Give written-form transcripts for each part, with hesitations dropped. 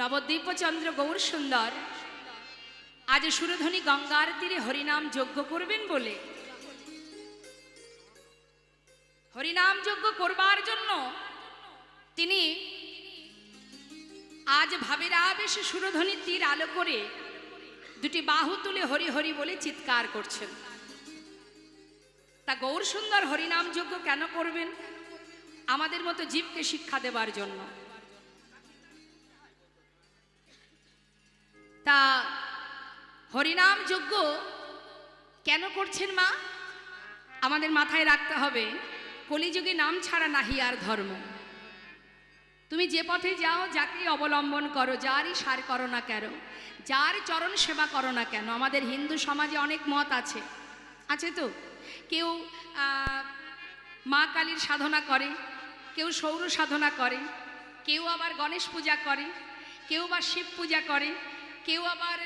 নবদ্বীপচন্দ্র গৌর সুন্দর আজ সুরধ্বনি গঙ্গার তীরে হরিনাম যজ্ঞ করবেন বলে হরিনাম যজ্ঞ করবার জন্য তিনি আজ ভাবের আবেশে সুরধ্বনির তীর আলো করে দুটি বাহু তুলে হরি হরি বলে চিৎকার করছেন। তা গৌর সুন্দর হরিনাম যজ্ঞ কেন করবেন? আমাদের মতো জীবকে শিক্ষা দেবার জন্য। তা হরিনাম যজ্ঞ কেন করছেন মা? আমাদের মাথায় রাখতে হবে, কলিযুগে নাম ছাড়া নাহি আর ধর্ম। তুমি যে পথে যাও, যাকে অবলম্বন করো, যারই সার করো না কেন, যার চরণ সেবা করো না কেন। আমাদের হিন্দু সমাজে অনেক মত আছে, আছে তো। কেউ মা কালীর সাধনা করে, কেউ সৌর সাধনা করে, কেউ আবার গণেশ পূজা করে, কেউ বা শিব পূজা করে, কেউ আবার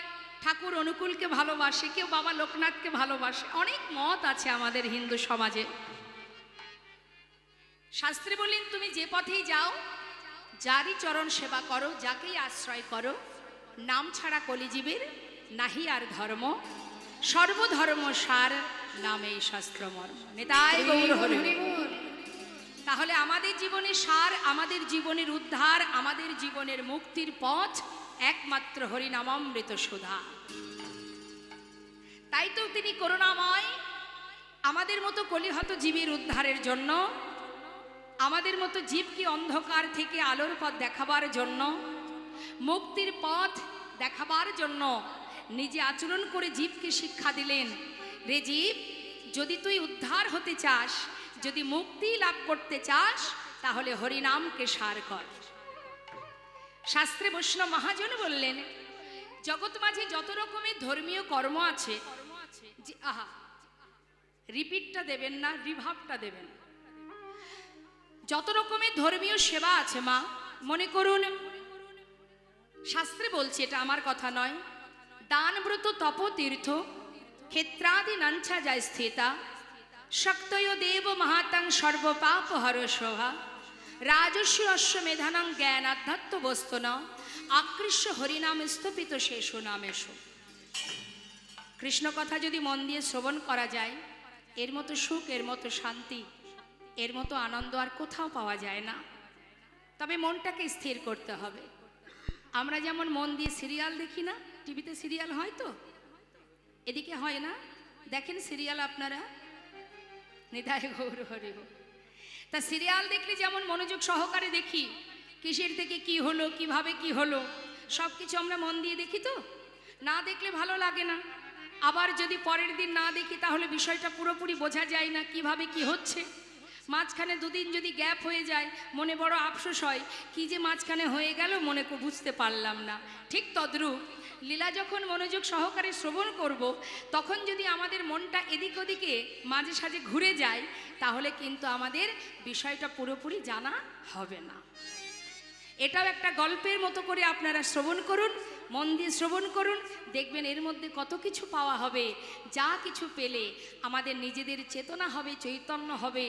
ঠাকুর অনুকূলকে ভালোবাসে, কেউ বাবা লোকনাথকে ভালোবাসে। অনেক মত আছে আমাদের হিন্দু সমাজে। শাস্ত্রে বলেন, তুমি যে পথেই যাও, যারই চরণ সেবা করো, যাকেই আশ্রয় করো, নাম ছাড়া কলিজীবের নাহি আর ধর্ম। সর্বধর্ম সার নামেই শাস্ত্র মর্ম। নেতাই গৌর হরি। তাহলে আমাদের জীবনের সার, আমাদের জীবনের উদ্ধার, আমাদের জীবনের মুক্তির পথ একমাত্র হরিনামামৃত সুধা। তাই তো তিনি করুণাময় আমাদের মতো কলিহত জীবের উদ্ধারের জন্য, আমাদের মতো জীবকে অন্ধকার থেকে আলোর পথ দেখাবার জন্য, মুক্তির পথ দেখাবার জন্য নিজে আচরণ করে জীবকে শিক্ষা দিলেন। রে জীব, যদি তুই উদ্ধার হতে চাস, যদি মুক্তি লাভ করতে চাস, তাহলে হরিনামকে সার কর। শাস্ত্রে বৈষ্ণব মহাজন বললেন, জগৎ মাঝে যত রকমের ধর্মীয় কর্ম আছে, রিপিটটা দেবেন না, রিভাবটা দেবেন। যত রকমের ধর্মীয় সেবা আছে মা, মনে করুন, শাস্ত্রে বলছে, এটা আমার কথা নয়, দান ব্রত তপ তীর্থ ক্ষেত্রাদি নাঞ্ছা যায় স্থিতা শক্তয় দেব মহাতাং সর্বপাপ হর শোভা রাজস্ব অশ্বমেধানাং জ্ঞান আধ্যাত্ম বস্তু ন আকৃষ্য হরিনাম স্থপিত শেষ নামেশ। কৃষ্ণ কথা যদি মন দিয়ে শ্রবণ করা যায়, এর মতো সুখ, এর মতো শান্তি, এর মতো আনন্দ আর কোথাও পাওয়া যায় না। তবে মনটাকে স্থির করতে হবে। আমরা যেমন মন দিয়ে সিরিয়াল দেখি না, টিভিতে সিরিয়াল হয় তো, এদিকে হয় না? দেখেন সিরিয়াল আপনারা? নিতাই গৌর হরি। তা সিরিয়াল দেখলে যেমন মনোযোগ সহকারে দেখি, কিসের থেকে কি হলো, কিভাবে কি হলো, সব কিছু আমরা মন দিয়ে দেখি তো। না দেখলে ভালো লাগে না। আবার যদি পরের দিন না দেখি, তাহলে বিষয়টা পুরোপুরি বোঝা যায় না কিভাবে কি হচ্ছে। মাঝখানে দুদিন যদি গ্যাপ হয়ে যায়, মনে বড় আফসোস হয়, কি যে মাঝখানে হয়ে গেল, মনে বুঝতে পারলাম না। ঠিক তদ্রূপ লীলা যখন মনোযোগ সহকারে শ্রবণ করব, তখন যদি আমাদের মনটা এদিক ওদিকে মাঝে সাঝে ঘুরে যায়, তাহলে কিন্তু আমাদের বিষয়টা পুরোপুরি জানা হবে না। এটাও একটা গল্পের মতো করে আপনারা শ্রবণ করুন, মন দিয়ে শ্রবণ করুন, দেখবেন এর মধ্যে কত কিছু পাওয়া হবে। যা কিছু পেলে আমাদের নিজেদের চেতনা হবে, চৈতন্য হবে,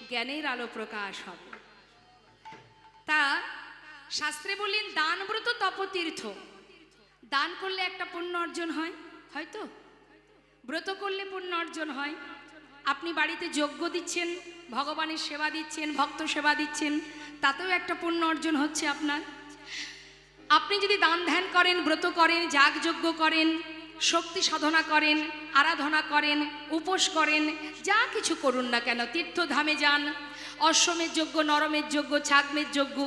জ্ঞানের আলো প্রকাশ হবে। তা শাস্ত্রে বললেন, দান ব্রত তপতীর্থ। দান করলে একটা পুণ্য অর্জন হয়, হয়তো ব্রত করলে পুণ্য অর্জন হয়। আপনি বাড়িতে যজ্ঞ দিচ্ছেন, ভগবানের সেবা দিচ্ছেন, ভক্ত সেবা দিচ্ছেন, তাতেও একটা পুণ্য অর্জন হচ্ছে আপনার। আপনি যদি দান ধ্যান করেন, ব্রত করেন, যাগযজ্ঞ করেন, শক্তি সাধনা করেন, আরাধনা করেন, উপোস করেন, যা কিছু করুন না কেন, তীর্থধামে যান, অশ্বমের যজ্ঞ, নরমের যজ্ঞ, ছাগমের যজ্ঞ,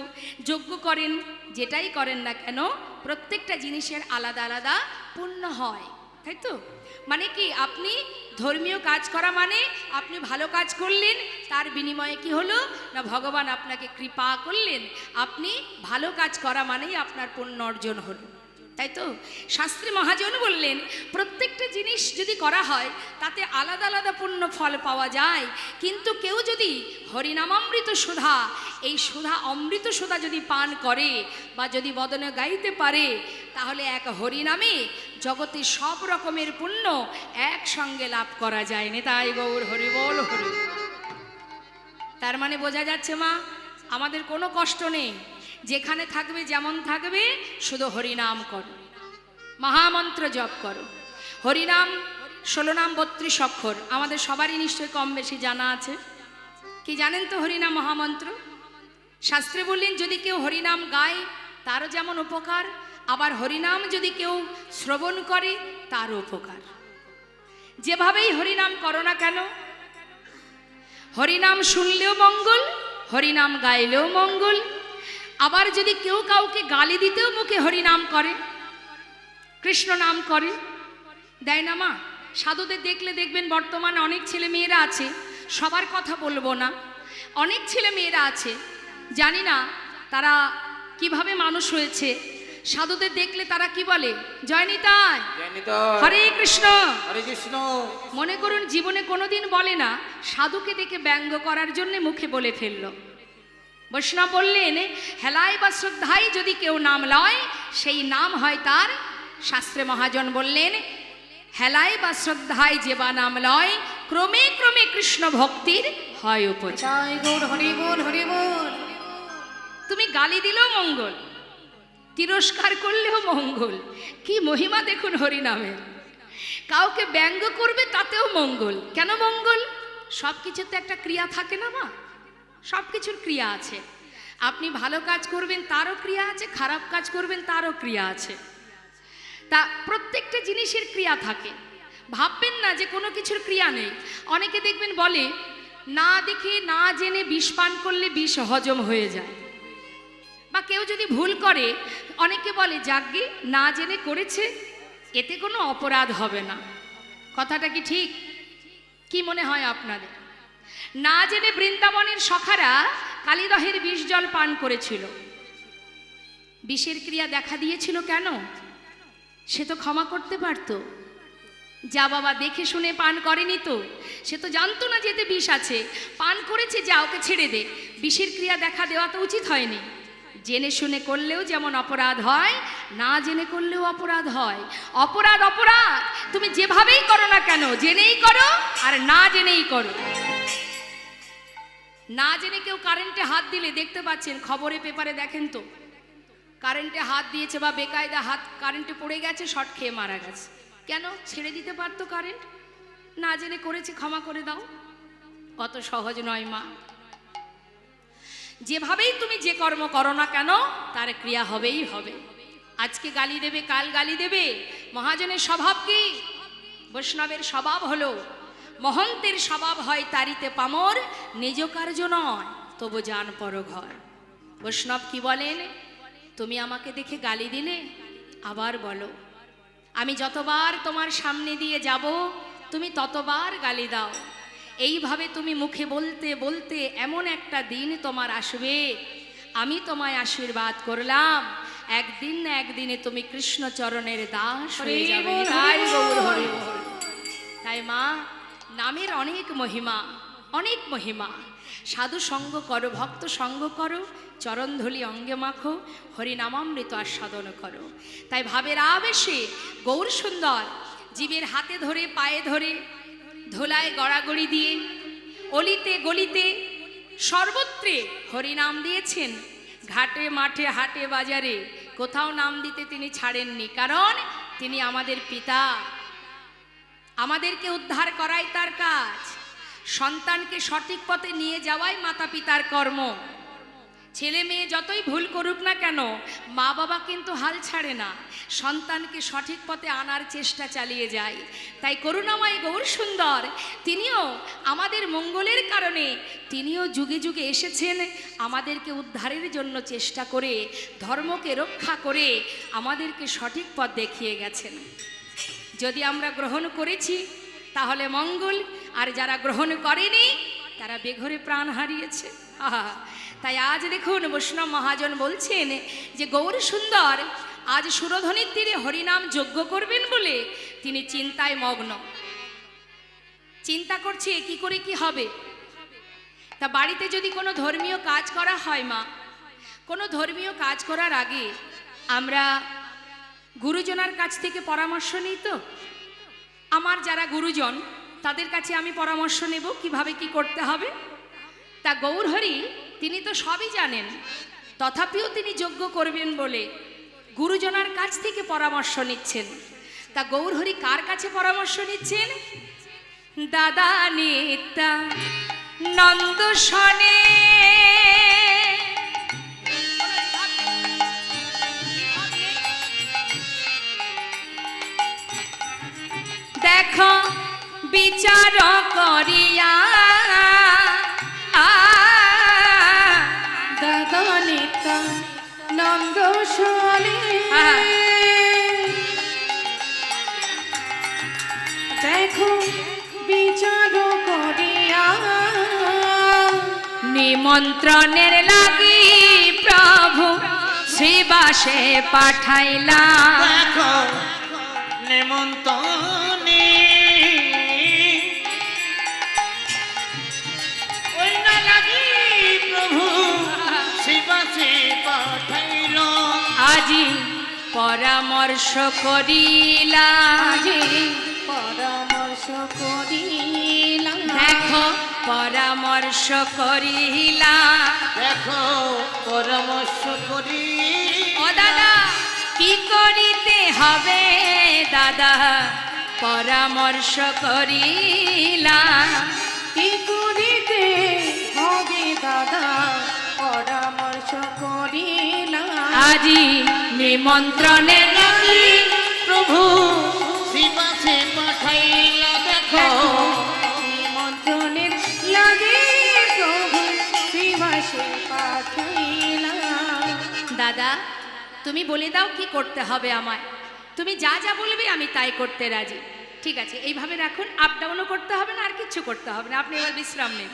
যজ্ঞ করেন, যেটাই করেন না কেন, প্রত্যেকটা জিনিসের আলাদা আলাদা পুণ্য হয়, তাই তো? মানে কি, আপনি ধর্মীয় কাজ করা মানে আপনি ভালো কাজ করলেন, তার বিনিময়ে কি হলো না, ভগবান আপনাকে কৃপা করলেন। আপনি ভালো কাজ করা মানেই আপনার পুণ্য অর্জন হলো, তাই তো? শাস্ত্রী মহাজন বললেন, প্রত্যেকটা জিনিস যদি করা হয়, তাতে আলাদা আলাদা পুণ্য ফল পাওয়া যায়। কিন্তু কেউ যদি হরিনামামৃত সুধা, এই সুধা, অমৃত সুধা যদি পান করে বা যদি বদনে গাইতে পারে, তাহলে এক হরিনামে জগতে সব রকমের পুণ্য একসঙ্গে লাভ করা যায়। নিতাই গৌর হরি বল হরি। তার মানে বোঝা যাচ্ছে মা, আমাদের কোনো কষ্ট নেই। যেখানে থাকবে যেমন থাকবে শুধু হরিনাম করো, মহামন্ত্র জপ করো। হরিনাম 16 নাম 32 অক্ষর, আমাদের সবারই নিশ্চয়ই কম বেশি জানা আছে। কি জানেন তো হরিনাম মহামন্ত্র? শাস্ত্রে বললেন যদি কেউ হরিনাম গায় তারও যেমন উপকার, আবার হরিনাম যদি কেউ শ্রবণ করে তারও উপকার। যেভাবেই হরিনাম করো না কেন, হরিনাম শুনলেও মঙ্গল, হরিনাম গাইলেও মঙ্গল। আবার যদি কেউ কাউকে গালি দিতেও মুখে হরিনাম করে, কৃষ্ণ নাম করে, দেয় না মা? সাধুদের দেখলে দেখবেন বর্তমানে অনেক ছেলে মেয়েরা আছে, সবার কথা বলবো না, অনেক ছেলে মেয়েরা আছে, জানি না তারা কিভাবে মানুষ হয়েছে। সাধুদের দেখলে তারা কি বলে? জয় নিতাই, হরে কৃষ্ণ, হরে কৃষ্ণ। মনে করুন জীবনে কোনোদিন বলে না, সাধুকে দেখে ব্যঙ্গ করার জন্য মুখে বলে ফেললো। বৈষ্ণব বললেন হেলায় বা শ্রদ্ধায় যদি কেউ নাম লয় সেই নাম হয় তার, শাস্ত্রে মহাজন বললেন হেলায় বা শ্রদ্ধায় যে বা নাম লয় ক্রমে ক্রমে কৃষ্ণ ভক্তির হয় উপচার। জয় গৌর হরি বল, হরি বল। তুমি গালি দিলেও মঙ্গল, তিরস্কার করলেও মঙ্গল। কি মহিমা দেখুন হরিনামের। কাউকে ব্যঙ্গ করবে তাতেও মঙ্গল। কেন মঙ্গল? সব কিছুতে একটা ক্রিয়া থাকে না মা, সব কিছুর ক্রিয়া আছে। আপনি ভালো কাজ করবেন তারও ক্রিয়া আছে, খারাপ কাজ করবেন তারও ক্রিয়া আছে। তা প্রত্যেকটা জিনিসের ক্রিয়া থাকে। ভাববেন না যে কোনো কিছুর ক্রিয়া নেই। অনেকে দেখবেন বলে না দেখে না জেনে বিষ পান করলে বিষ হজম হয়ে যায়। বা কেউ যদি ভুল করে অনেকে বলে যাজ্ঞে না জেনে করেছে, এতে কোনো অপরাধ হবে না। কথাটা কি ঠিক? কি মনে হয় আপনাদের? না জেনে বৃন্দাবনের সখারা কালিদহের বিষ জল পান করেছিল, বিষের ক্রিয়া দেখা দিয়েছিল কেন? সে তো ক্ষমা করতে পারতো। যা বাবা, দেখে শুনে পান করেনি তো, সে তো জানতো না যে এতে বিষ আছে, পান করেছে, যা ওকে ছেড়ে দে। বিষের ক্রিয়া দেখা দেওয়া তো উচিত হয়নি। জেনে শুনে করলেও যেমন অপরাধ হয়, না জেনে করলেও অপরাধ হয়। অপরাধ অপরাধ, তুমি যেভাবেই করো না কেন, জেনেই করো আর না জেনেই করো। না জেনে কেউ কারেন্টে হাত দিলে দেখতে পাচ্ছেন, খবরে পেপারে দেখেন তো, কারেন্টে হাত দিয়েছে বা বেকায়দা হাত কারেন্টে পড়ে গেছে, শর্ট খেয়ে মারা গেছে। কেন? ছেড়ে দিতে পারতো কারেন্ট। না জেনে করেছে, ক্ষমা করে দাও। কত সহজ নয় মা। যেভাবেই তুমি যে কর্ম করো না কেন তার ক্রিয়া হবেই হবে। আজকে গালি দেবে, কাল গালি দেবে। মহাজনের স্বভাব কি? বৈষ্ণবের স্বভাব হলো মহন্তের স্বভাব হয় তারিতে পামর, নিজ কার্য নয় তবু জান পর ঘর। বৈষ্ণব কি বলেন? তুমি আমাকে দেখে গালি দিলে, আবার বলো। আমি যতবার তোমার সামনে দিয়ে যাব তুমি ততবার গালি দাও। এইভাবে তুমি মুখে বলতে বলতে এমন একটা দিন তোমার আসবে, আমি তোমায় আশীর্বাদ করলাম, একদিন না একদিনে তুমি কৃষ্ণ চরণের দাস হয়ে যাবে। তাই গৌর হরি বল। তাই মা, নামের অনেক মহিমা, অনেক মহিমা। সাধু সঙ্গ করো, ভক্ত সঙ্গ করো, চরণধূলি অঙ্গে মাখো, হরিনামামৃত আস্বাদন করো। তাই ভাবের আবেশে গৌর সুন্দর জীবের হাতে ধরে পায়ে ধরে ধোলায় গড়াগড়ি দিয়ে অলিতে গলিতে সর্বত্রে হরিনাম দিয়েছেন। ঘাটে মাঠে হাটে বাজারে কোথাও নাম দিতে তিনি ছাড়েননি, কারণ তিনি আমাদের পিতা। আমাদেরকে উদ্ধার করাই তার কাজ। সন্তানকে সঠিক পথে নিয়ে যাওয়াই মাতা পিতার কর্ম। ছেলে মেয়ে যতই ভুল করুক না কেন, মা বাবা কিন্তু হাল ছাড়ে না, সন্তানকে সঠিক পথে আনার চেষ্টা চালিয়ে যায়। তাই করুণাময় গৌর সুন্দর তিনিও আমাদের মঙ্গলের কারণে তিনিও যুগে যুগে এসেছেন আমাদেরকে উদ্ধারের জন্য চেষ্টা করে, ধর্মকে রক্ষা করে আমাদেরকে সঠিক পথ দেখিয়ে গেছেন। যদি আমরা গ্রহণ করেছি তাহলে মঙ্গল, আর যারা গ্রহণ করেনি তারা বেঘরে প্রাণ হারিয়েছে। আহা, তাই আজ দেখুন বৈষ্ণব মহাজন বলছেন যে গৌর সুন্দর আজ সুরধ্বনির তীরে হরিনাম যজ্ঞ করবেন বলে তিনি চিন্তায় মগ্ন। চিন্তা করছে কি করে কি হবে। তা বাড়িতে যদি কোনো ধর্মীয় কাজ করা হয় মা, কোনো ধর্মীয় কাজ করার আগে আমরা গুরুজনার কাছ থেকে পরামর্শ নিই তো। আমার যারা গুরুজন তাদের কাছে আমি পরামর্শ নেব কিভাবে কি করতে হবে। তা গৌরহরি তিনি তো সবই জানেন, তথাপিও তিনি যজ্ঞ করবেন বলে গুরুজনার কাছ থেকে পরামর্শ নিচ্ছেন। তা গৌরহরি কার কাছে পরামর্শ নিচ্ছেন? দাদা নিত্যা নন্দ শনে। দেখো বিচার করিয়া দাদা নিত্যা নন্দ শনে। দেখো বিচার করিয়া নিমন্ত্রণের লাগি প্রভু শ্রীবাসে পাঠাইলা। দেখো নেমন্তনে ওই না লাগি প্রভু শিবাসে পাঠাইল। আজি পরামর্শ করিলা। আজি পরামর্শ করিলাম। দেখো পরামর্শ করিলা। দেখো পরামর্শ করি ও দাদা কি করিতে হবে দাদা পরামর্শ করিলা। কি করিতে হবে দাদা পরামর্শ করিলাম। আজি নিমন্ত্রণের লাগি প্রভু শিবাসে পাঠাইল। দেখো নিমন্ত্রণের লাগে প্রভু শিবাসে পাঠাইলাম। দাদা তুমি বলে দাও কি করতে হবে আমায়। তুমি যা যা বলবে আমি তাই করতে রাজি। ঠিক আছে, এইভাবে রাখুন। আপ ডাউনও করতে হবে না, আর কিচ্ছু করতে হবে না। আপনি এবার বিশ্রাম নেন।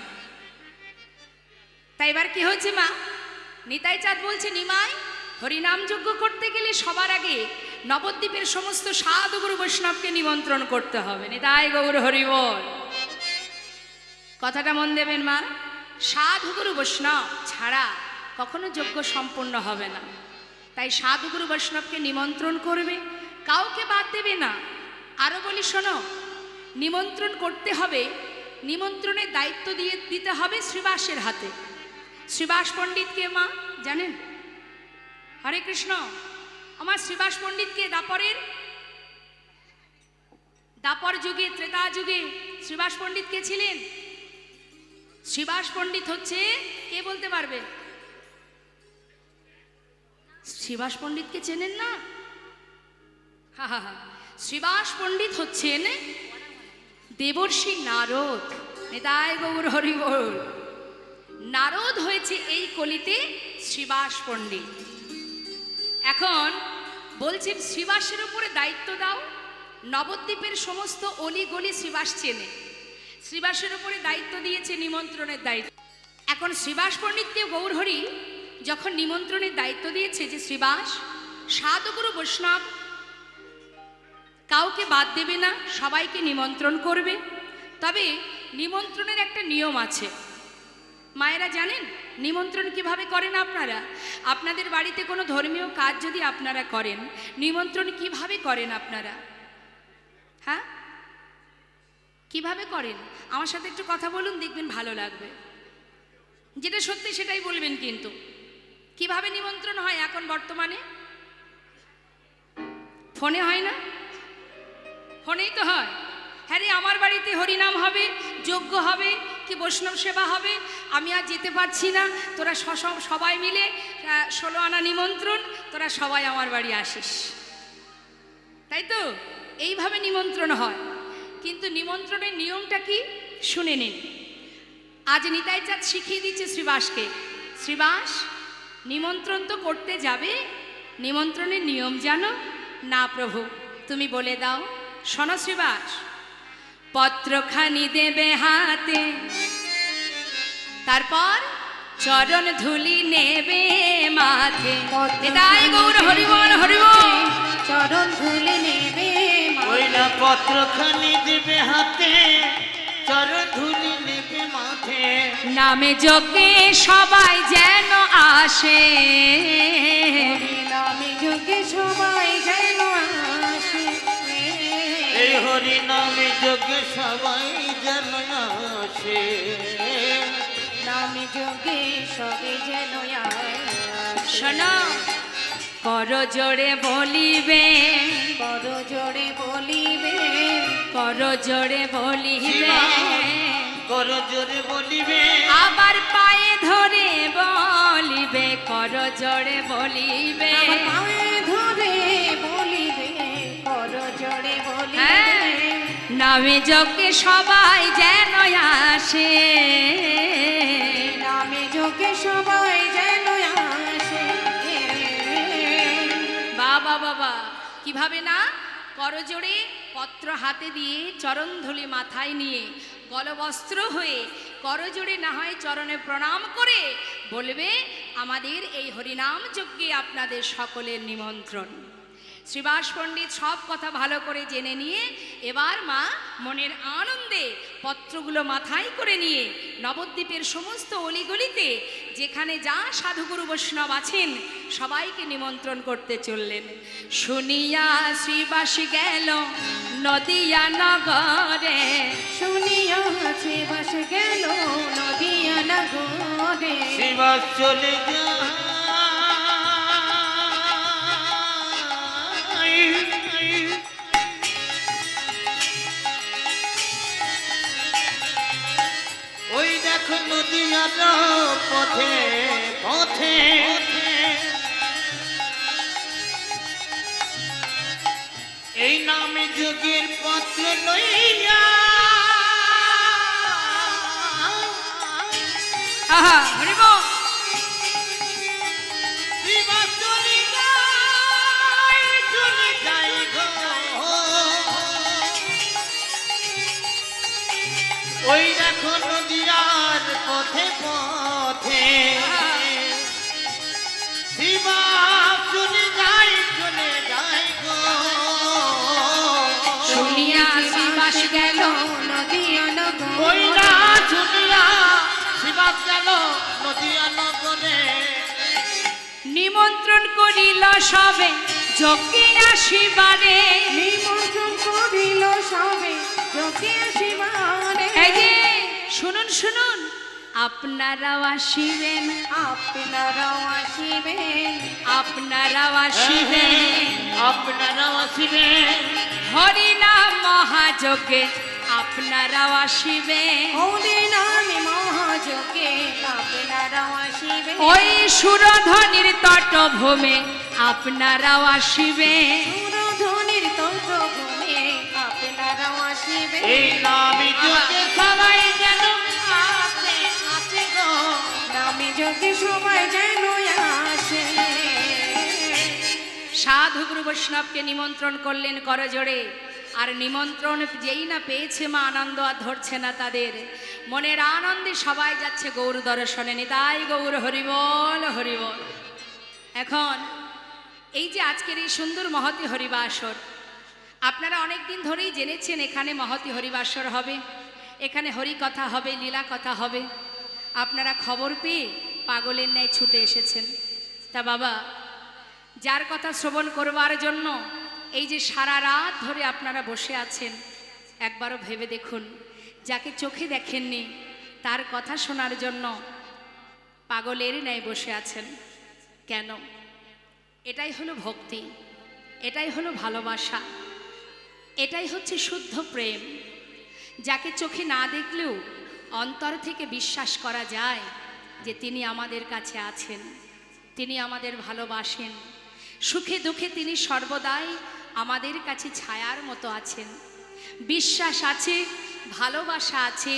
তাই এবার কি হয়েছে মা? নিতাই চাঁদ বলছে, নিমাই হরিনাম যজ্ঞ করতে গেলে সবার আগে নবদ্বীপের সমস্ত সাধু গুরু বৈষ্ণবকে নিমন্ত্রণ করতে হবে। নিতাই গৌর হরি বল। কথাটা মন দেবেন মা। সাধু গুরু বৈষ্ণব ছাড়া কখনো যজ্ঞ সম্পূর্ণ হবে না। তাই সাধু গুরু বৈষ্ণবকে নিমন্ত্রণ করবে, কাউকে বাদ দেবে না। আরো বলি শোনো, নিমন্ত্রণ করতে হবে, নিমন্ত্রণের দায়িত্ব দিতে হবে শ্রীবাসের হাতে। শ্রীবাস পণ্ডিতকে মা জানেন? হরে কৃষ্ণ। আমার শ্রীবাস পণ্ডিতকে দাপর যুগে, ত্রেতা যুগে শ্রীবাস পণ্ডিত কে ছিলেন? শ্রীবাস পণ্ডিত হচ্ছে, কে বলতে পারবে? শ্রীবাস পণ্ডিতকে চেনেন না? হা হা হা। শ্রীবাস পণ্ডিত হচ্ছেন দেবর্ষি নারদ। নিতাই গৌর হরি বল। নারদ হয়েছে এই কলিতে শ্রীবাস পণ্ডিত। এখন বলছেন শ্রীবাসের উপরে দায়িত্ব দাও। নবদ্বীপের সমস্ত অলি গলি শ্রীবাস চেনে। শ্রীবাসের উপরে দায়িত্ব দিয়েছে নিমন্ত্রণের দায়িত্ব। এখন শ্রীবাস পণ্ডিতকে গৌরহরি যখন নিমন্ত্রণের দায়িত্ব দিয়েছে যে শ্রীবাস সাধুগুরু বৈষ্ণব কাউকে বাদ দেবে না, সবাইকে নিমন্ত্রণ করবে। তবে নিমন্ত্রণের একটা নিয়ম আছে। মায়েরা জানেন নিমন্ত্রণ কিভাবে করেন আপনারা? আপনাদের বাড়িতে কোনো ধর্মীয় কাজ যদি আপনারা করেন, নিমন্ত্রণ কিভাবে করেন আপনারা? হ্যাঁ, কিভাবে করেন? আমার সাথে একটু কথা বলুন, দেখবেন ভালো লাগবে। যেটা সত্যি সেটাই বলবেন। কিন্তু কিভাবে নিমন্ত্রণ হয় এখন বর্তমানে? ফোনে হয় না? ফোনেই তো হয়। হ্যাঁ রে, আমার বাড়িতে হরিনাম হবে, যজ্ঞ হবে, কি বৈষ্ণব সেবা হবে, আমি আর যেতে পারছি না, তোরা সবাই মিলে 16 আনা নিমন্ত্রণ, তোরা সবাই আমার বাড়ি আসিস। তাই তো? এইভাবে নিমন্ত্রণ হয়। কিন্তু নিমন্ত্রণের নিয়মটা কি শুনে নিন। আজ নিতাই চাঁদ শিখিয়ে দিচ্ছে শ্রীবাসকে। শ্রীবাস, নিমন্ত্রণ তো করতে যাবে, নিমন্ত্রণের নিয়ম জানো না? প্রভু তুমি বলে দাও। শোনো শ্রীবাস, পত্রখানি দেবে হাতে, তারপর চরণ ধুলি নেবে মাথে। নিতাই গৌর হরি বল, হরি বল। চরণ ধুলি নেবে ওই না পত্রখানি দেবে হাতে, চরণ ধুলি নেবে মাথে। নামে যজ্ঞে সবাই যেন আসে, নামে যজ্ঞে সবাই যেন আসে। এই হরি নামে যজ্ঞে সবাই যেন আসে। নামে যজ্ঞে সবাই যেন আসে। শোনো কর জোরে বলিবে, কর জোরে বলিবে, কর জোরে বলিবে, কর জোরে বলিবে, আবার পায়ে ধরে বলিবে, কর জোরে বলিবে। আমার পায়ে ধরে বলিবে, কর জোরে বলিবে। হ্যাঁ, নামে যোগে সবাই যেন আসে, নামে যোগে সবাই যেন আসে। বাবা বাবা কিভাবে না, করজোড়ে পত্র হাতে দিয়ে চরণধুলি মাথায় নিয়ে গলবস্ত্র হয়ে করজোড়ে না হয় চরণে প্রণাম করে বলবে আমাদের এই হরিনাম যজ্ঞে আপনাদের সকলের নিমন্ত্রণ। শ্রীবাস পণ্ডিত সব কথা ভালো করে জেনে নিয়ে এবার মা মনের আনন্দে পত্রগুলো মাথায় করে নিয়ে নবদ্বীপের সমস্ত অলিগলিতে যেখানে যা সাধুগুরু বৈষ্ণব আছেন সবাইকে নিমন্ত্রণ করতে চললেন। শুনিয়া শ্রীবাস গেল নদিয়া নগরে, শুনিয়া শ্রীবাস গেল নদিয়া নগরে। শ্রীবাস চলে যায়। ওই দেখো নদিয়ার পথে পথে এই নামে যুগের পত্র লইয়া আহা হরি বল। শ্রীবাস চলে যায় গো। ওই দেখো নদিয়ার পথে পথে শ্রীবাস চলে যায় গো। শুনিয়া শ্রীবাস গেল নদিয়া নগরে। ওই না শুনিয়া শ্রীবাস গেল নদিয়া নগরে। নিমন্ত্রণ করিল সবে যজ্ঞে আসিবারে, নিমন্ত্রণ করিল সবে যোগে আসিবারে। এই যে শুনুন শুনুন আপনারাও আসিবেন, আপনারাও আসিবেন, আপনারাও আসিবেন, আপনারাও আসিবেন। হরিনাম মহাযজ্ঞে আপনারাও আসিবেন। হরি নামে মহাযোগে আপনারাও আসিবেন। ওই সুরধ্বনির তটভূমে আপনারাও আসিবেন। সুরধ্বনির তন্ত্রভূমে আপনারাও আসিবেন। এই নামে যুগে সবাই যেন আসে আসে গো। নামে যোগে সবাই যেন আসে। সাধু গুরু বৈষ্ণবকে নিমন্ত্রণ করলেন করজোড়ে, আর নিমন্ত্রণ যেই না পেয়েছে মা আনন্দ আর ধরছে না তাদের। মনের আনন্দে সবাই যাচ্ছে গৌর দর্শনে। নিতাই গৌর হরিবল হরিবল। এখন এই যে আজকের এই সুন্দর মহতি হরিবাসর, আপনারা অনেক দিন ধরেই জেনেছেন এখানে মহতি হরিবাসর হবে, এখানে হরি কথা হবে, লীলা কথা হবে। আপনারা খবর পেয়ে পাগলের ন্যায় ছুটে এসেছেন। তা বাবা, যার কথা শ্রবণ করবার জন্য এই যে সারা রাত ধরে আপনারা বসে আছেন, একবারও ভেবে দেখুন যাকে চোখে দেখেননি তার কথা শোনার জন্য পাগলের ন্যায় বসে আছেন কেন? এটাই হলো ভক্তি, এটাই হলো ভালোবাসা, এটাই হচ্ছে শুদ্ধ প্রেম। যাকে চোখে না দেখলেও অন্তর থেকে বিশ্বাস করা যায় যে তিনি আমাদের কাছে আছেন, তিনি আমাদের ভালোবাসেন, সুখে দুঃখে তিনি সর্বদাই আমাদের কাছে ছায়ার মতো আছেন। বিশ্বাস আছে, ভালোবাসা আছে,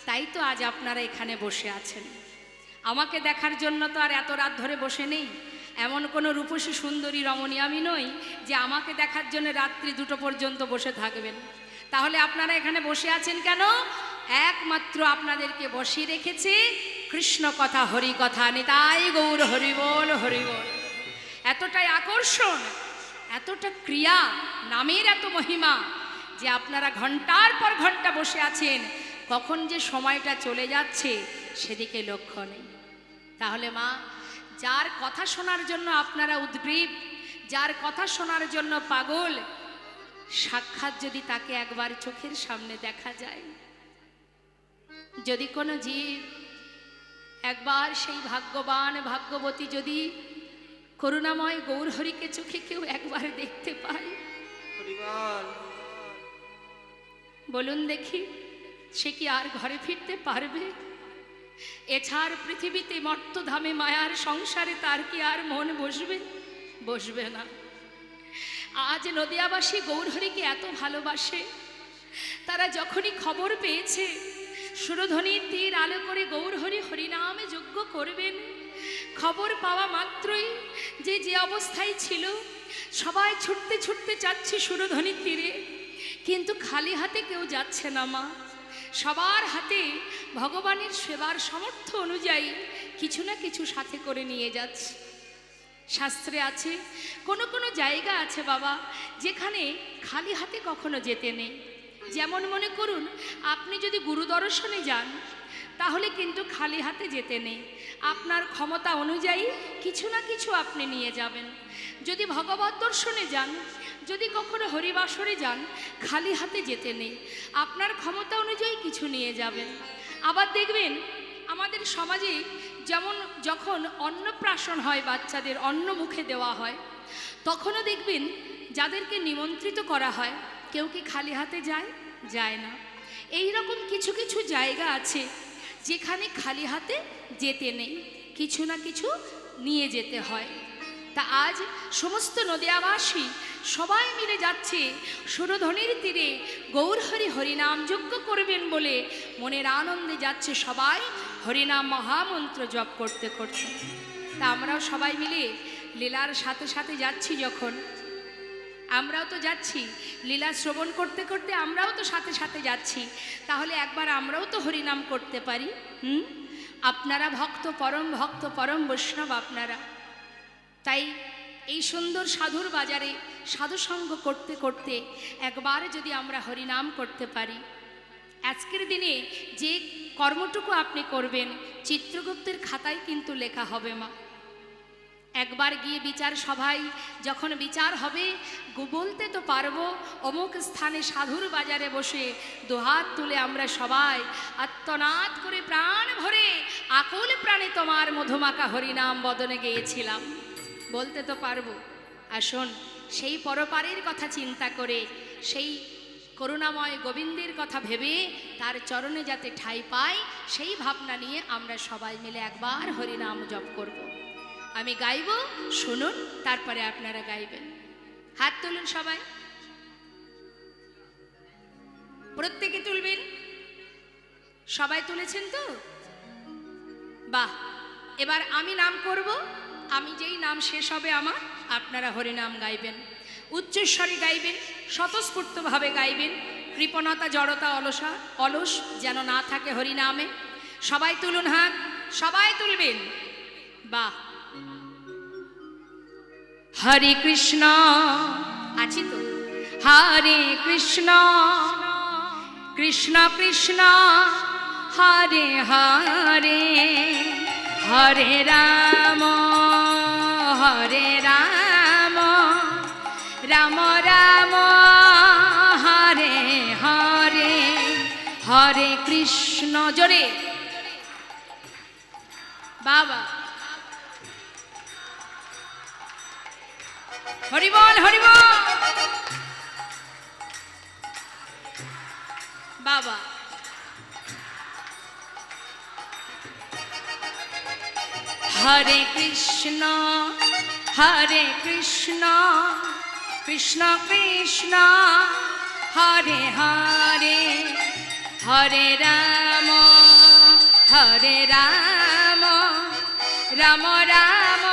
তাই তো আজ আপনারা এখানে বসে আছেন। আমাকে দেখার জন্য তো আর এত রাত ধরে বসে নেই, এমন কোনো রূপসী সুন্দরী রমণী আমি নই যে আমাকে দেখার জন্য রাত্রি 2টো পর্যন্ত বসে থাকবেন। তাহলে আপনারা এখানে বসে আছেন কেন? একমাত্র আপনাদেরকে বসিয়ে রেখেছে কৃষ্ণ কথা, হরি কথা। নিতাই গৌর হরিবল হরিবল। এতটাই আকর্ষণ, এতটা ক্রিয়া, নামের এত মহিমা যে আপনারা ঘন্টার পর ঘন্টা বসে আছেন, কখন যে সময়টা চলে যাচ্ছে সেদিকে লক্ষ্য নেই। তাহলে মা, যার কথা শোনার জন্য আপনারা উদ্গ্রীব, যার কথা শোনার জন্য পাগল, সাক্ষাৎ যদি তাকে একবার চোখের সামনে দেখা যায়, যদি কোনো জীব একবার সেই ভাগ্যবান ভাগ্যবতী যদি করুণাময় গৌরহরিকে চোখে কেউ একবার দেখতে পায়? বলুন দেখি, সে কি আর ঘরে ফিরতে পারবে? এছাড় পৃথিবীতে মর্তধামে মায়ার সংসারে তার কি আর মন বসবে? বসবে না। আজ নদিয়াবাসী গৌরহরিকে এত ভালোবাসে, তারা যখনই খবর পেয়েছে সুরধ্বনির তীর আলো করে গৌরহরি হরিনামে যজ্ঞ করবেন, খবর পাওয়া মাত্রই যে যে অবস্থায় ছিল সবাই ছুটতে ছুটতে যাচ্ছে সুরধ্বনির তীরে, কিন্তু খালি হাতে কেউ যাচ্ছে না মা। সবার হাতে ভগবানের সেবার সামর্থ্য অনুযায়ী কিছু না কিছু সাথে করে নিয়ে যাচ্ছে। শাস্ত্রে আছে কোনো কোনো জায়গা আছে বাবা যেখানে খালি হাতে কখনো যেতে নেই। যেমন মনে করুন আপনি যদি গুরু দর্শনে যান তাহলে কিন্তু খালি হাতে যেতে নেই, আপনার ক্ষমতা অনুযায়ী কিছু না কিছু আপনি নিয়ে যাবেন। যদি ভগবত দর্শনে যান, যদি কখনো হরিবাসরে যান, খালি হাতে যেতে নেই, আপনার ক্ষমতা অনুযায়ী কিছু নিয়ে যাবেন। আবার দেখবেন আমাদের সমাজে যেমন যখন অন্নপ্রাশন হয়, বাচ্চাদের অন্ন মুখে দেওয়া হয়, তখনও দেখবেন যাদেরকে নিমন্ত্রিত করা হয় কেউ কি খালি হাতে যায়? যায় না। এই রকম কিছু কিছু জায়গা আছে যেখানে খালি হাতে যেতে নেই, কিছু না কিছু নিয়ে যেতে হয়। তা আজ সমস্ত নদিয়াবাসী সবাই মিলে যাচ্ছে সুরধ্বনির তীরে গৌরহরি হরিনাম যজ্ঞ করবেন বলে মনের আনন্দে যাচ্ছে সবাই হরিনাম মহামন্ত্র জপ করতে করতে। তা আমরাও সবাই মিলে লীলার সাথে সাথে যাচ্ছি, যখন আমরাও তো যাচ্ছি লীলা শ্রবণ করতে করতে, আমরাও তো সাথে সাথে যাচ্ছি, তাহলে একবার আমরাও তো হরিনাম করতে পারি। আপনারা ভক্ত, পরম বৈষ্ণব আপনারা, তাই এই সুন্দর সাধুর বাজারে সাধুসঙ্গ করতে করতে একবার যদি আমরা হরিনাম করতে পারি, আজকের দিনে যে কর্মটুকু আপনি করবেন চিত্রগুপ্তের খাতায় কিন্তু লেখা হবে মা। একবার গিয়ে বিচার সভায় যখন বিচার হবে, বলতে তো পারবো অমুক স্থানে সাধুর বাজারে বসে দুহাত তুলে আমরা সবাই আত্মনাদ করে প্রাণ ভরে আকুল প্রাণে তোমার মধুমাকা হরিনাম বদনে গেয়েছিলাম, বলতে তো পারবো। আসুন সেই পরপারের কথা চিন্তা করে, সেই করুণাময় গোবিন্দের কথা ভেবে তার চরণে যাতে ঠাঁই পায় সেই ভাবনা নিয়ে আমরা সবাই মিলে একবার হরিনাম জপ করব। আমি গাইব, শুনুন, তারপরে আপনারা গাইবেন। হাত তুলুন সবাই, প্রত্যেকে তুলবেন। সবাই তুলেছেন তো? বাহ। এবার আমি নাম করব, আমি যেই নাম শেষ হবে আমার, আপনারা হরিনাম গাইবেন, উচ্চস্বরে গাইবেন, স্বতঃস্ফূর্তভাবে গাইবেন, কৃপণতা জড়তা অলস যেন না থাকে হরিনামে। সবাই তুলুন হাত, সবাই তুলবেন। বাহ। হরে কৃষ্ণ, আছি তো? হরে কৃষ্ণ কৃষ্ণ কৃষ্ণ হরে হরে, হরে রাম রাম রাম হরে হরে, হরে কৃষ্ণ। জোরে বাবা, হরিবল হরিবল বাবা। হরে কৃষ্ণ কৃষ্ণ কৃষ্ণ হরে হরে, হরে রাম রাম রাম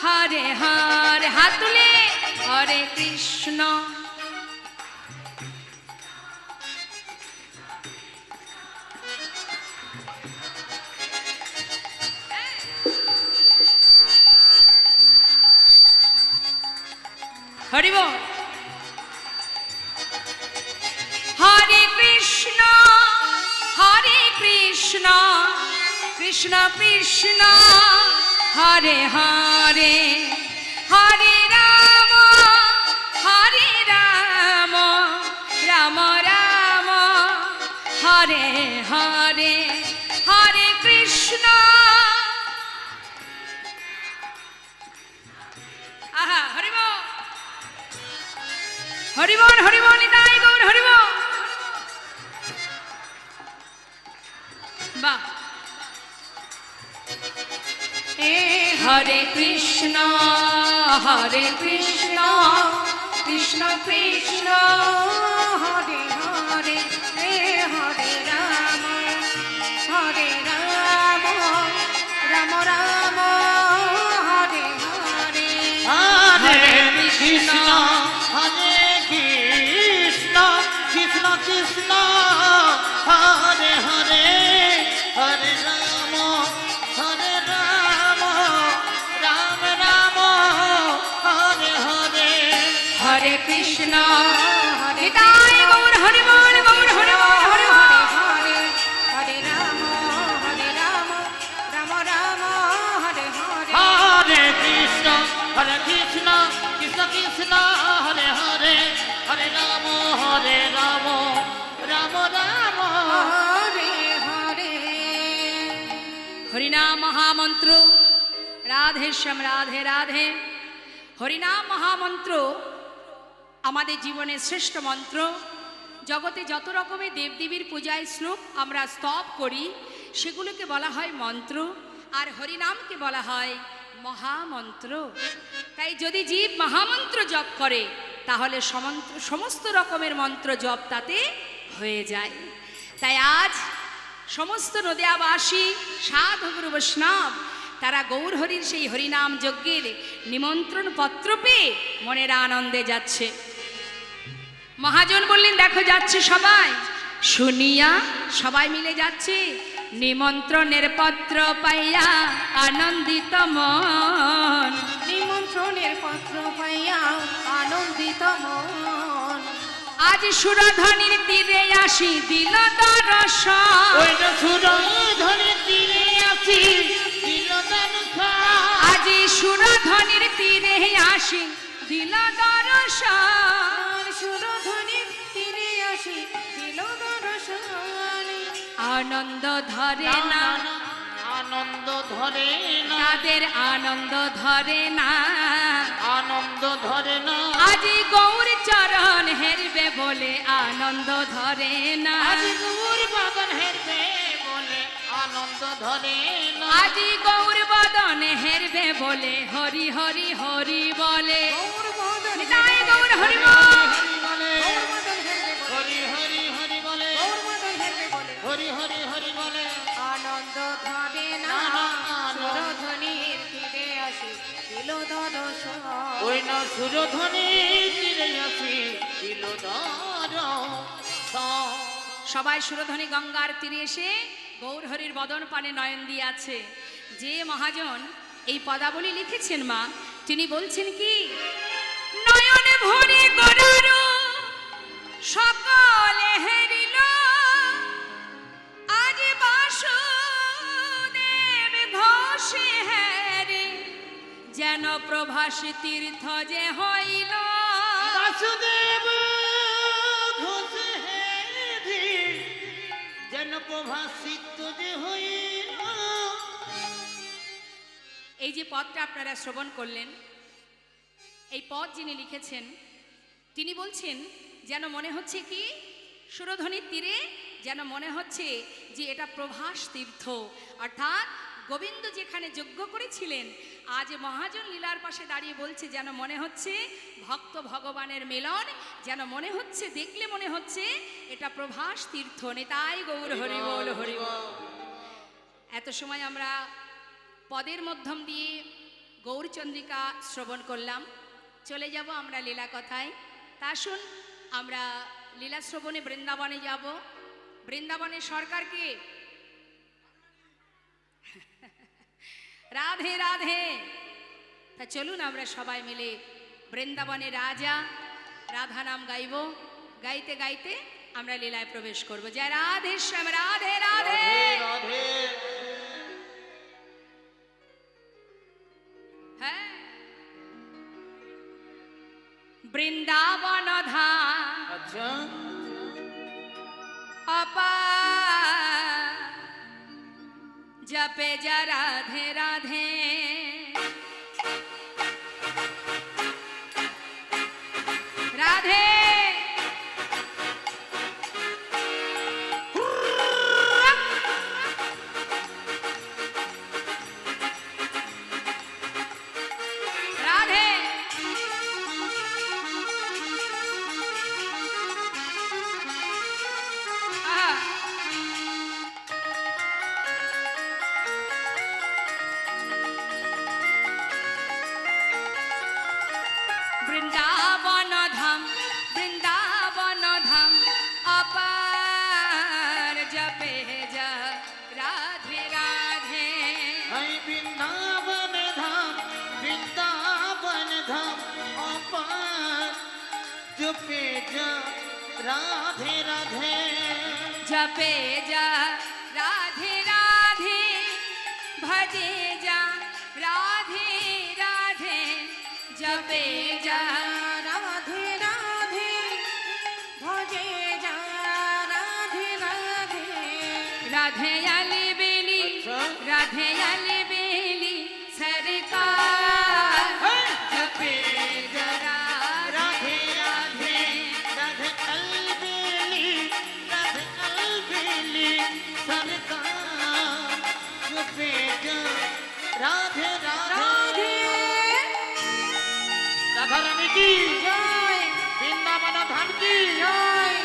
হরে হরে। হাত তুলে হরে কৃষ্ণ। হরিব। হরে কৃষ্ণ কৃষ্ণ কৃষ্ণ হরে হরে, হরে রাম রাম রাম হরে হরে, হরে কৃষ্ণ হরিবল হরিবল নিতাই গৌর হরিবল। বাহ। হরে কৃষ্ণ কৃষ্ণ কৃষ্ণ হরে হরে হরে রাম রাম রাম হরে হরে। হরে কৃষ্ণ হরে কৃষ্ণ কৃষ্ণ কৃষ্ণ হরে হরে হরে রাম রাম রাম হরে হরে। হরে কৃষ্ণ নিতাই গৌর হরিবল গৌর হরিবল হরি হরি। হরে হরে রাম রাম রাম হরে হরে। হরে কৃষ্ণ কৃষ্ণ কৃষ্ণ হরে হরে হরে রাম রাম রাম। হরে হরে। হরিনাম মহামন্ত্র রাধে শ্যাম রাধে রাধে। হরিনাম মহামন্ত্র আমাদের জীবনের শ্রেষ্ঠ মন্ত্র। জগতে যত রকমের দেবদেবীর পূজায় শ্লোক আমরা স্তব করি সেগুলোকে বলা হয় মন্ত্র, আর হরিনামকে বলা হয় মহামন্ত্র। তাই যদি জীব মহামন্ত্র জপ করে তাহলে সমস্ত রকমের মন্ত্র জপ তাতে হয়ে যায়। তাই আজ সমস্ত নদিয়াবাসী সাধু গুরু বৈষ্ণব তারা গৌরহরির সেই হরিনাম যজ্ঞের নিমন্ত্রণ পত্র পেয়ে মনের আনন্দে যাচ্ছে। মহাজন বললেন দেখো যাচ্ছে সবাই, শুনিয়া সবাই মিলে যাচ্ছে। নিমন্ত্রণের পত্র পাইয়া আনন্দিত মন, নিমন্ত্রণের পত্র পাইয়া আনন্দিত মন। আজ সুরধনির তীরে আসি দিল দর্শন। ওই না সুরধনির তীরে আসি দিল দর্শন। আজ সুরধনির তীরে আসি দিল দর্শন। সুরধনির তীরে আসি দিল দর্শন। আনন্দ ধরে না আনন্দ ধরে না তাদের আনন্দ ধরে না। আনন্দ ধরে না আজি গৌর চরণ হেরবে বলে আনন্দ ধরে না। আজ গৌর বাদন হেরবে বলে আনন্দ ধরে না। আজি গৌর বদন হেরবে বলে হরি হরি হরি বলে। গৌর বদন নিতাই গৌর হরি বল। হরি বলে গৌর বদন হেরবে বলে। হরি হরি হরি বলে গৌর বদন হেরবে বলে। হরি হরি হরি বলে। আনন্দ ধরে না সুরধনির তীরে আসি দিল দর্শন। ওই না সুরধনি তীরে আসি দিল দর্শন। সবাই সুরধনী গঙ্গার তীরে এসে গৌরহরির বদন পানে নয়ন দিয়ে আছে। যে মহাজন এই পদাবলী লিখেছেন মা, তিনি বলছেন কি, নয়নে ভরে গড়ার সকলে হেরিল, আজ বাসুদেব ঘোষে হেরে, যেন প্রভাস তীর্থ যে হইল। বাসুদেব ঘোষ হেরি যেন প্রভাসিত যে হইল। এই যে পদটা আপনারা শ্রবণ করলেন, এই পদ যিনি লিখেছেন তিনি বলছেন যেন মনে হচ্ছে কি, সুরধনির তীরে যেন মনে হচ্ছে যে এটা প্রভাস তীর্থ, অর্থাৎ গোবিন্দ যেখানে যজ্ঞ করেছিলেন আজ মহাজন লীলার পাশে দাঁড়িয়ে বলছে যেন মনে হচ্ছে ভক্ত ভগবানের মিলন, যেন মনে হচ্ছে, দেখলে মনে হচ্ছে এটা প্রভাস তীর্থ। নিতাই গৌর হরি বল হরি বল। এত সময় আমরা পদের মধ্যম দিয়ে গৌরচন্দ্রিকা শ্রবণ করলাম, চলে যাব আমরা লীলা কথায়। তা শুন, আমরা লীলা শ্রবণে বৃন্দাবনে যাব। বৃন্দাবনের সরকারকে রাধে রাধে। তা চলুন আমরা সবাই মিলে বৃন্দাবনে রাজা রাধা নাম গাইব। গাইতে গাইতে আমরা লীলায় প্রবেশ করব। জয় রাধে শ্যাম রাধে রাধে। রাধে হ্যাঁ, বৃন্দাবন ধাম আচ্ছা अपा जपे जा राधे राधे। राधे জপে যা রাধে রাধে जपे जा राधे राधे भजे जा राधे राधे जपे जा রাধে রাধে ভজে যা রাধে রাধে राधे अली बेली अच्छा। राधे अली बेली सरकार जपे जा राधे राधे राधे अलबेली राधे अलबेली सरकार जपे जा राधे राधे राधा रानी की জয় वृंदावन धाम की জয়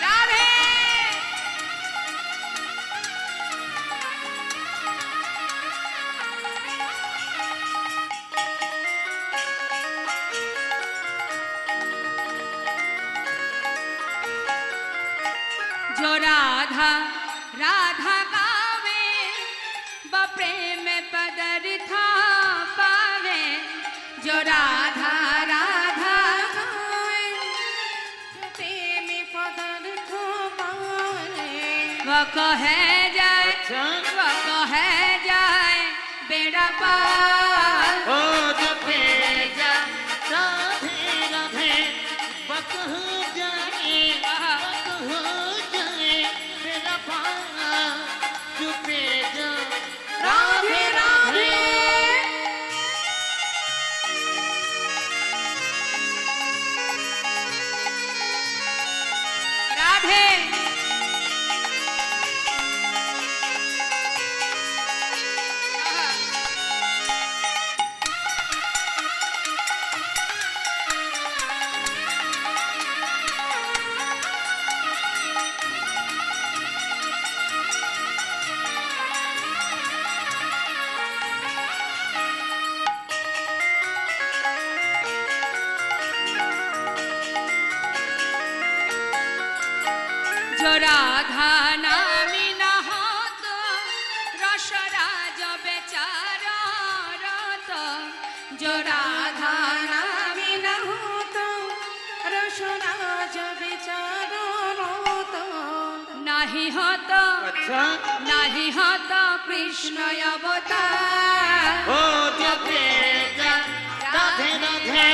राधे जो राधा राधा गावे व प्रेम पदर्था पावे जो राधा राधा প্রেমে পদার্থ পায় वो कहे जाए अच्छा वो कहे जाए बेड़ा पार ओ जपे जा राधे राधे बक हो जाए बक हो जाए मेरा पाना जपे जा राधे राधे राधे जो राधा नामी नहात रसराज बेचारा रत जो राधा নামি না হতো রসরাজ বিচার রত नहीं होत अच्छा नहीं होत कृष्ण अवतार ओ जपे जा राधे राधे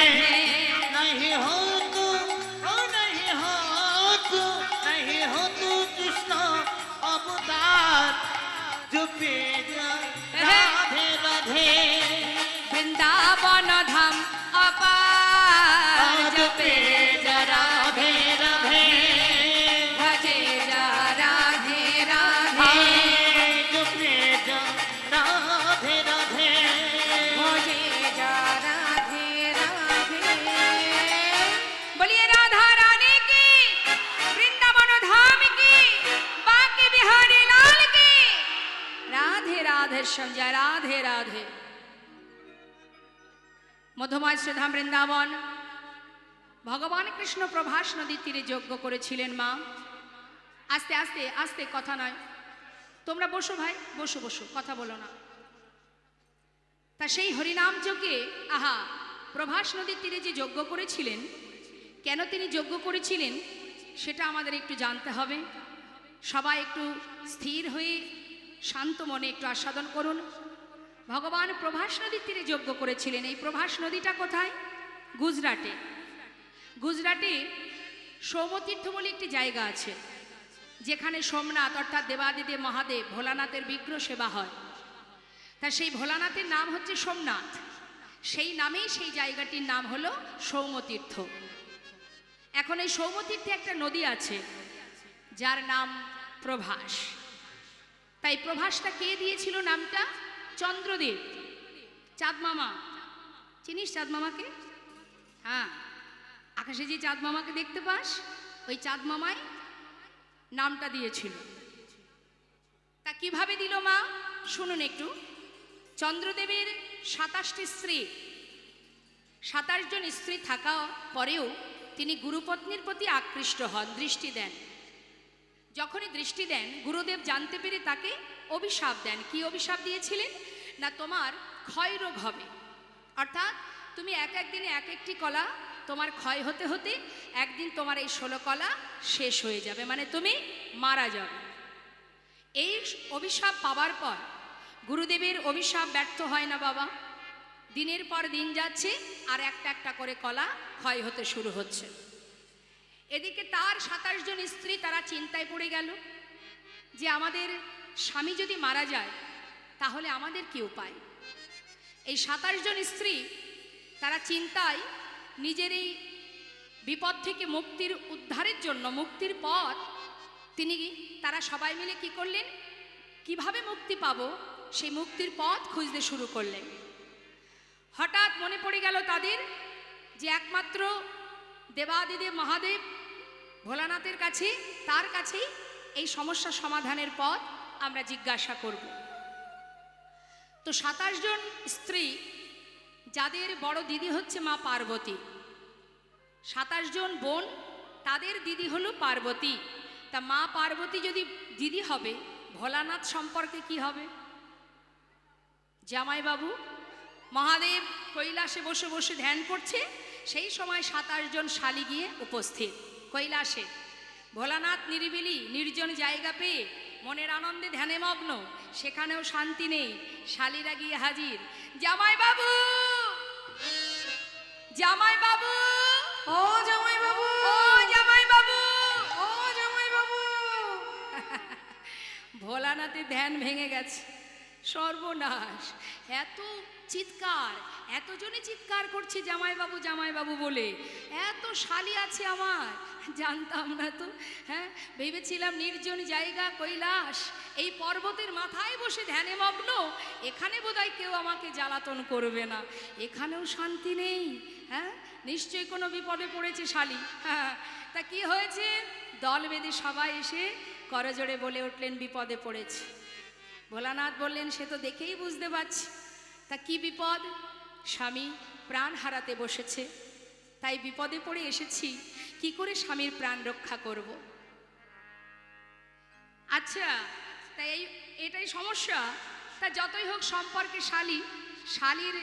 नहीं हो तू ओ नहीं हो तू नहीं हो तू कृष्ण अवतार जपे जा राधे राधे वृंदावन धाम अपार जपे जा राधे राधे भजे जा राधे राधे जपे जा राधे राधे ভজে যা রাধে রাধে बोलिए राधा रानी की वृंदावन धाम की बाकी बिहारी लाल की राधे राधे समझा राधे राधे মধুময় শ্রীধাম বৃন্দাবন ভগবান কৃষ্ণ প্রভাস নদীর তীরে যজ্ঞ করেছিলেন মা আস্তে আস্তে আস্তে কথা নয় তোমরা বসো ভাই বসো বসো কথা বলো না তা সেই হরিনাম যজ্ঞে আহা প্রভাস নদীর তীরে যে যজ্ঞ করেছিলেন কেন তিনি যজ্ঞ করেছিলেন সেটা আমাদের একটু জানতে হবে সবাই একটু স্থির হয়ে শান্ত মনে একটু আস্বাদন করুন ভগবান প্রভাস নদীর তীরে যজ্ঞ করেছিলেন এই প্রভাস নদীটা কোথায় গুজরাটে গুজরাটে সৌমতীর্থ বলে একটি জায়গা আছে যেখানে সোমনাথ অর্থাৎ দেবাদিদেব মহাদেব ভোলানাথের বিগ্রহ সেবা হয় তা সেই ভোলানাথের নাম হচ্ছে সোমনাথ সেই নামেই সেই জায়গাটির নাম হলো সৌমতীর্থ এখন এই সৌমতীর্থে একটা নদী আছে যার নাম প্রভাস তাই প্রভাসটা কে দিয়েছিল নামটা চন্দ্রদেব চাঁদ মামা চিনিস চাঁদ মামাকে হ্যাঁ আকাশে যে চাঁদ মামাকে দেখতে পাস ওই চাঁদ মামাই নামটা দিয়েছিল তা কিভাবে দিল মা শুনুন একটু চন্দ্রদেবের 27টি স্ত্রী 27 জন স্ত্রী থাকা পরেও তিনি গুরুপত্নীর প্রতি আকৃষ্ট হন, দৃষ্টি দেন। যখনই দৃষ্টি দেন, গুরুদেব জানতে পেরে তাকে অভিশাপ দেন। কি অভিশাপ দিয়েছিলেন? না, তোমার ক্ষয় রোগ হবে, অর্থাৎ তুমি এক একদিনে এক একটি কলা তোমার ক্ষয় হতে হতে একদিন তোমার এই 16 কলা শেষ হয়ে যাবে, মানে তুমি মারা যাবে। এই অভিশাপ পাওয়ার পর গুরুদেবের অভিশাপ ব্যর্থ হয় না বাবা। দিনের পর দিন যাচ্ছে আর একটা একটা করে কলা ক্ষয় হতে শুরু হচ্ছে। এদিকে তার 27 জন স্ত্রী তারা চিন্তায় পড়ে গেল যে আমাদের স্বামী যদি মারা যায় তাহলে আমাদের কি উপায়। এই 27 জন স্ত্রী তারা চিন্তায় নিজের এই বিপদ থেকে মুক্তির উদ্ধারের জন্য, মুক্তির পথ তারা সবাই মিলে কি করলেন, কিভাবে মুক্তি পাবো সেই মুক্তির পথ খুঁজতে শুরু করলেন। হঠাৎ মনে পড়ে গেল তাদের যে একমাত্র দেবাদিদেব মহাদেব ভোলানাথের কাছে, তার কাছেই এই সমস্যা সমাধানের পথ আমরা জিজ্ঞাসা করব। তো 27 জন স্ত্রী, যাদের বড় দিদি হচ্ছে মা পার্বতী, 27 জন বোন, তাদের দিদি হলো পার্বতী। তা মা পার্বতী যদি দিদি হবে, ভোলানাথ সম্পর্কে কি হবে? জামাইবাবু মহাদেব কৈলাসে বসে বসে ধ্যান করছে, সেই সময় 27 জন শালি গিয়ে উপস্থিত কৈলাসে। ভোলানাথ নিরিবিলি নির্জন জায়গা পেয়ে মনের আনন্দে ধ্যানে মগ্ন, সেখানেও শান্তি নেই। শালিরা গিয়ে হাজির, জামাইবাবু, জামাইবাবু, ও জামাইবাবু, ও জামাইবাবু, ও জামাইবাবু। ভোলানাথের ধ্যান ভেঙে গেছে, সর্বনাশ। এত চিৎকার, এতজনে চিৎকার করছে জামাইবাবু জামাইবাবু বলে। এত শালি আছে আমার, জানতাম না তো। হ্যাঁ, ভেবেছিলাম নির্জন জায়গা কৈলাস, এই পর্বতের মাথায় বসে ধ্যানে মগ্ন, এখানে বোধহয় কেউ আমাকে জ্বালাতন করবে না। এখানেও শান্তি নেই। হ্যাঁ, নিশ্চয়ই কোনো বিপদে পড়েছে শালি। হ্যাঁ, তা কি হয়েছে? দল বেঁধে সবাই এসে করজোড়ে বলে উঠলেন বিপদে পড়েছে। ভোলানাথ বললেন, সে তো দেখেই বুঝতে পারছি। তা কি বিপদ? স্বামী প্রাণ হারাতে বসেছে, তাই বিপদে পড়ে এসেছি, কি করে স্বামীর প্রাণ রক্ষা করব। আচ্ছা, তাই এটাই সমস্যা। তা যতই হোক সম্পর্কে শালির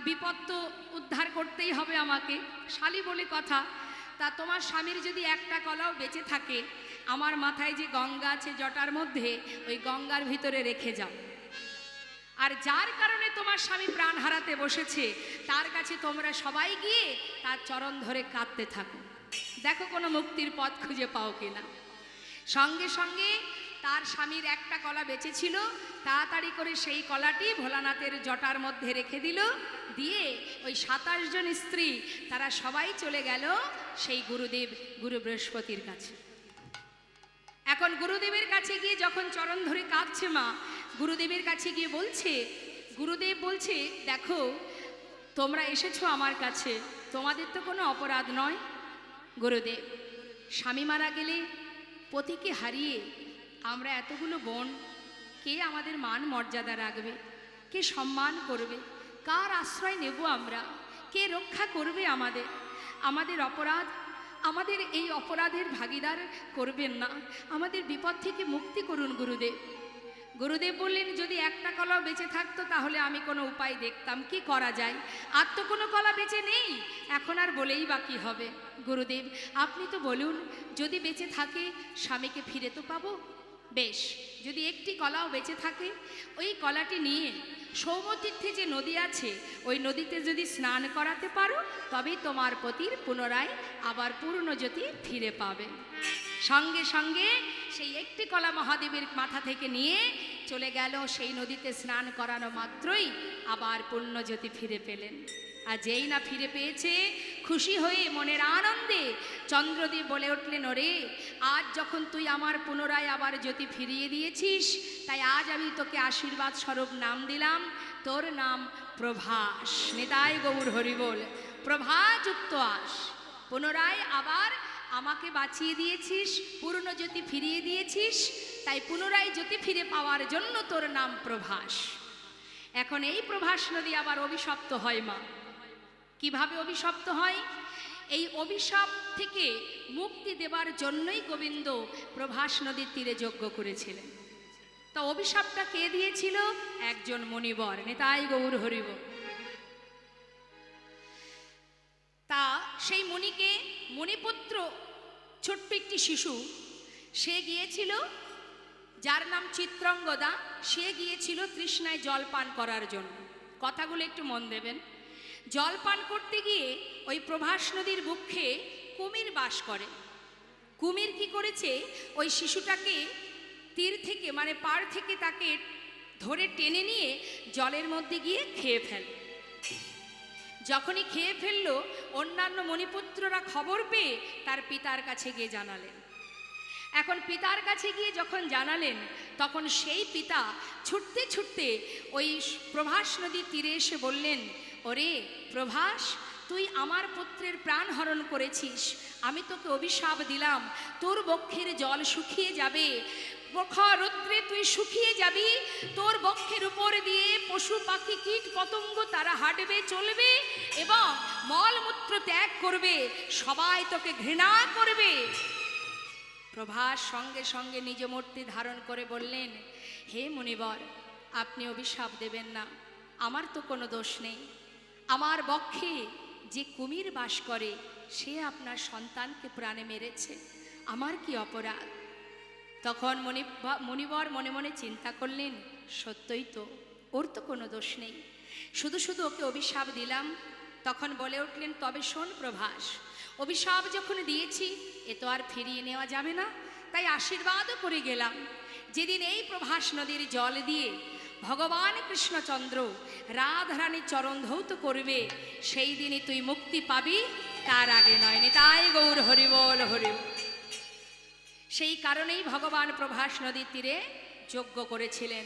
বিপদ তো উদ্ধার করতেই হবে আমাকে, শালি বলে কথা। তা তোমার স্বামীর যদি একটা কলাও বেঁচে থাকে, আমার মাথায় যে গঙ্গা আছে জটার মধ্যে, ওই গঙ্গার ভিতরে রেখে যাও। আর যার কারণে তোমার স্বামী প্রাণ হারাতে বসেছে, তার কাছে তোমরা সবাই গিয়ে তার চরণ ধরে কাঁদতে থাকো, দেখো কোনো মুক্তির পথ খুঁজে পাও কিনা। সঙ্গে সঙ্গে তার স্বামীর একটা কলা বেঁচে ছিল, তাড়াতাড়ি করে সেই কলাটি ভোলানাথের জটার মধ্যে রেখে দিল। দিয়ে ওই 27 জন স্ত্রী তারা সবাই চলে গেল সেই গুরুদেব, গুরু বৃহস্পতির কাছে। এখন গুরুদেবের কাছে গিয়ে যখন চরণ ধরে কাঁদছে মা, গুরুদেবের কাছে গিয়ে বলছে, গুরুদেব বলছে, দেখো তোমরা এসেছো আমার কাছে, তোমাদের তো কোনো অপরাধ নয়। গুরুদেব, স্বামী মারা গেলে পতিকে হারিয়ে আমরা এতগুলো বোন, কে আমাদের মান মর্যাদা রাখবে, কে সম্মান করবে, কার আশ্রয় নেব আমরা, কে রক্ষা করবে আমাদের? আমাদের অপরাধ, আমাদের এই অপরাধের ভাগীদার করবেন না, আমাদের বিপদ থেকে মুক্তি করুন গুরুদেব। গুরুদেব বললেন, যদি একটা কলাও বেঁচে থাকতো তাহলে আমি কোনো উপায় দেখতাম, কি করা যায়। আর তো কোনো কলা বেঁচে নেই, এখন আর বলেই বা কী হবে। গুরুদেব আপনি তো বলুন, যদি বেঁচে থাকে স্বামীকে ফিরে তো পাবো। বেশ, যদি একটি কলাও বেঁচে থাকে, ওই কলাটি নিয়ে সৌমতীর্থে যে নদী আছে, ওই নদীতে যদি স্নান করাতে পারো, তবেই তোমার পতির পুনরায় আবার পূর্ণ জ্যোতি ফিরে পাবে। সঙ্গে সঙ্গে সেই একটি কলা মহাদেবের মাথা থেকে নিয়ে চলে গেল, সেই নদীতে স্নান করানো মাত্রই আবার পূর্ণ জ্যোতি ফিরে পেলেন। আর যেই না ফিরে পেয়েছে, খুশি হয়ে মনের আনন্দে চন্দ্রদেব বলে উঠলেন, ওরে আজ যখন তুই আমার পুনরায় আবার জ্যোতি ফিরিয়ে দিয়েছিস, তাই আজ আমি তোকে আশীর্বাদ স্বরূপ নাম দিলাম, তোর নাম প্রভাস। নিতাই গৌর হরি বল। প্রভাযুক্ত আস, পুনরায় আবার আমাকে বাঁচিয়ে দিয়েছিস, পূর্ণ জ্যোতি ফিরিয়ে দিয়েছিস, তাই পুনরায় জ্যোতি ফিরে পাওয়ার জন্য তোর নাম প্রভাস। এখন এই প্রভাস নদী আবার অভিশপ্ত হয় মা। কিভাবে অভিশপ্ত হয়? এই অভিশাপ থেকে মুক্তি দেবার জন্যই গোবিন্দ প্রভাস নদীর তীরে যজ্ঞ করেছিলেন। তা অভিশাপটা কে দিয়েছিল? একজন মণিবর। নিতাই গৌর হরিব। তা সেই মুনিকে, মণিপুত্র ছোট্ট একটি শিশু, সে গিয়েছিল, যার নাম চিত্রাঙ্গদা, সে গিয়েছিল তৃষ্ণায় জল পান করার জন্য। কথাগুলো একটু মন দেবেন। জল পান করতে গিয়ে ওই প্রভাস নদীর বুকে কুমির বাস করে। কুমির কি করেছে? ওই শিশুটাকে তীর থেকে, মানে পাড় থেকে তাকে ধরে টেনে নিয়ে জলের মধ্যে গিয়ে খেয়ে ফেল। যখনই খেয়ে ফেললো, অন্যান্য মণিপুত্ররা খবর পেয়ে তার পিতার কাছে গিয়ে জানালেন। এখন পিতার কাছে গিয়ে যখন জানালেন, তখন সেই পিতা ছুটতে ছুটতে ওই প্রভাস নদীর তীরে এসে বললেন, ওরে প্রভাস, তুই আমার পুত্রের প্রাণ হরণ করেছিস, আমি তোকে অভিশাপ দিলাম, তোর বক্ষের জল শুকিয়ে যাবে, প্রখর রৌদ্রে তুই শুকিয়ে যাবি, তোর বক্ষের উপর দিয়ে পশু পাখি কীট পতঙ্গ তারা হাঁটবে চলবে এবং মলমূত্র ত্যাগ করবে, সবাই তোকে ঘৃণা করবে। প্রভাস সঙ্গে সঙ্গে নিজ মূর্তি ধারণ করে বললেন, হে মুনিবর, আপনি অভিশাপ দেবেন না, আমার তো কোনো দোষ নেই। আমার বক্ষে যে কুমির বাস করে সে আপনার সন্তানকে প্রাণে মেরেছে, আমার কি অপরাধ? তখন মুনিবর মনে মনে চিন্তা করলেন, সত্যই তো, ওর তো কোনো দোষ নেই, শুধু শুধু ওকে অভিশাপ দিলাম। তখন বলে উঠলেন, তবে শোন প্রভাস, অভিশাপ যখন দিয়েছি এ তো আর ফিরিয়ে নেওয়া যাবে না, তাই আশীর্বাদও করে গেলাম। যেদিন এই প্রভাস নদীর জল দিয়ে ভগবান কৃষ্ণচন্দ্র রাধারানীর চরণ ধৌত করবে, সেই দিনই তুই মুক্তি পাবি, তার আগে নয়। নিতাই গৌর হরিবল হরিবল। সেই কারণেই ভগবান প্রভাস নদীর তীরে যজ্ঞ করেছিলেন।